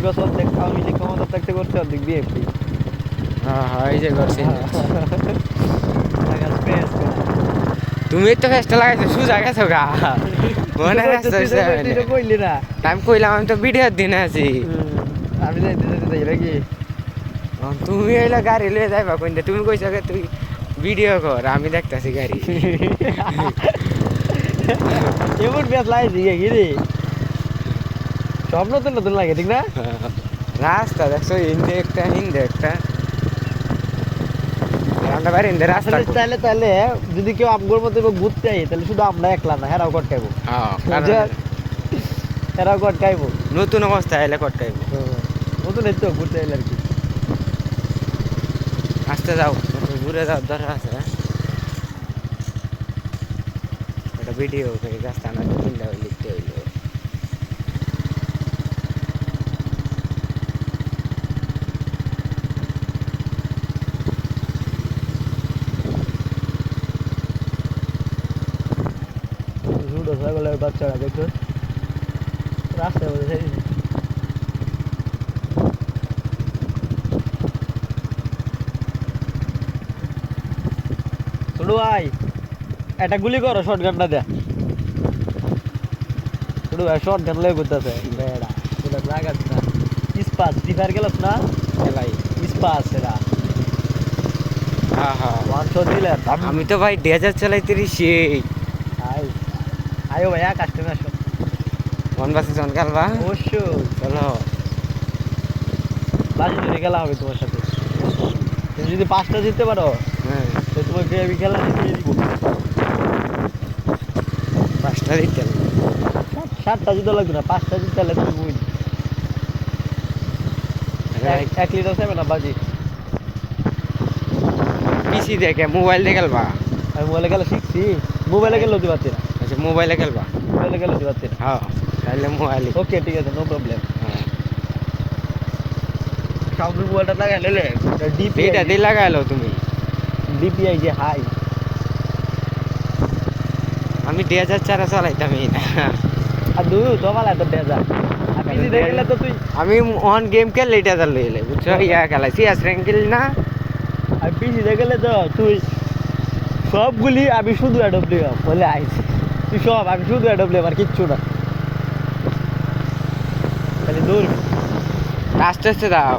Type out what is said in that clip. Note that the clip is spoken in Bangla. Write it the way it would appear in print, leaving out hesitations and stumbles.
নির্বাচন দেখ আওয়ামী লীগ ক্ষমতা থাকতে করছে অর্ধেক বিএনপি। হ্যাঁ হ্যাঁ এই যে করছি লাগাস পেঁয়াজ তুমি তো ফেস্টা লাগাইছো সুজা গেছো গা মনে তুই তো কইলি না। আমি কইলাম আমি তো ভিডিওর দিনে আছি আমি যাইতে যাইতে যাই নাকি তুমি এলা গাড়ি লয়ে যাইবা কইন্দে তুমি কইছো গে তুই ভিডিও কর আমি দেখতাছি গাড়ি এমন পেঁয়াজ লাগাইছি কি রে সব নতুন নতুন লাগে ঠিক না। রাস্তা দেখছো হিন্দে একটা আমরা বাড়ি হিন্দে রাস্তা তাহলে তাহলে যদি কেউ আমগোর মতো ঘুরতে আই তাহলে শুধু আমরা একলা না হেরাও কটকাইবো। হেরাও কটকাইবো নতুন অবস্থা এলে কটকাইবো নতুন এই তো ঘুরতে আইলে আর কি। আসতে যাও ঘুরে যাওয়ার দরকার আছে একটা ভিডিও রাস্তা না কিনতে হইলে লিখতে হইলো ছোটো ছাগলের বাচ্চারা দেখো রাস্তায় মধ্যে ছেড়ে দিছে। ছোট ভাই একটা গুলি করো শর্ট গানটা দেয়া। ছোট ভাই শর্ট গান লয়ে করতেছে বেড়া ওটা লাগাস না ইস্পাস ফ্রি ফায়ার গেলাস না ভাই ইস্পাস এরা হ্যাঁ হ্যাঁ 100 দিলে আমি তো ভাই ডেজার চালাইতে সেই আই আয়ো ভাইয়া কাস্টমার আসো মন বাসে জন কালবা অবশ্যই চলো বাজি ধরে খেলা হবে তোমার সাথে। তুমি যদি 5টা জিততে পারো হ্যাঁ তো তোমাকে আমি খেলা জিতিয়ে দিব। 5টা দিতে 7টা জিতে লাগবে না 5টা জিততে হলে তুমি উইন। 1 লিটার চাইবে না বাজি পিসি দেখে মোবাইল দিয়ে খেলবা আমি মোবাইলে গেলে শিখছি মোবাইলে গেলেও দিতে পারছি না। আচ্ছা মোবাইলে খেলবা মোবাইলে গেলেও দিতে পারছি না। হ্যাঁ তাহলে মোবাইলে ওকে ঠিক আছে নো প্রবলেম। হ্যাঁ সাউন্ড মোবাইলটা লাগাই নিলে ডিপি এইটা দিয়ে লাগাইলো তুমি ডিপিআই যে হাই আমি ডেজার ছাড়া চালাইতামই না আর দুই সকালে তো ডেজা আমি যদি দেখলে তো তুই আমি অন গেম খেললে ডেজার লই এলে বুঝছো ইয়া খেলাই সিএস র্যাঙ্ক খেলি না আর পিসি দেখলে তো তুই সবগুলি আমি শুধু অ্যাডব্লিউ বলে আইছি তুই সব আমি শুধু অ্যাডব্লিউ আর কিচ্ছু না খালি দূর আস্তে আস্তে দাও